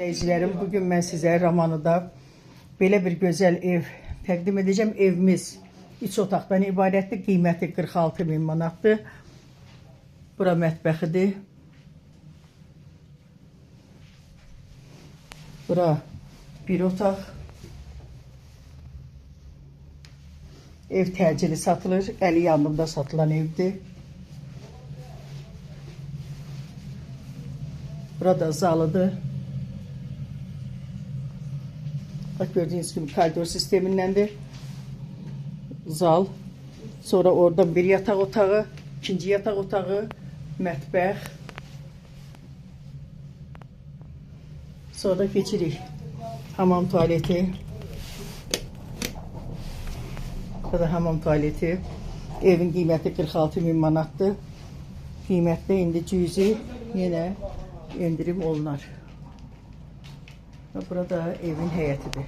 İzləyicilərim, bugün mən sizə Ramanıda belə bir gözəl ev təqdim edəcəm. Evimiz 3 otaqdan ibarətdir. Qiyməti 46.000 manatdır. Bura mətbəxidir. Bura bir otaq. Ev təcili satılır. Əli yanımda satılan evdir. Burada zalıdır. Bak gördüğünüz gibi koridor sistemindendir. Zal. Sonra orada bir yatak otağı, ikinci yatak otağı, mətbəx. Sonra geçirik. Hamam tuvaleti. Burada hamam tuvaleti. Evin qiyməti 46.000 manatdır. Qiymətdə indi cüzi yenə endirim olunar. Burada evin həyətidir.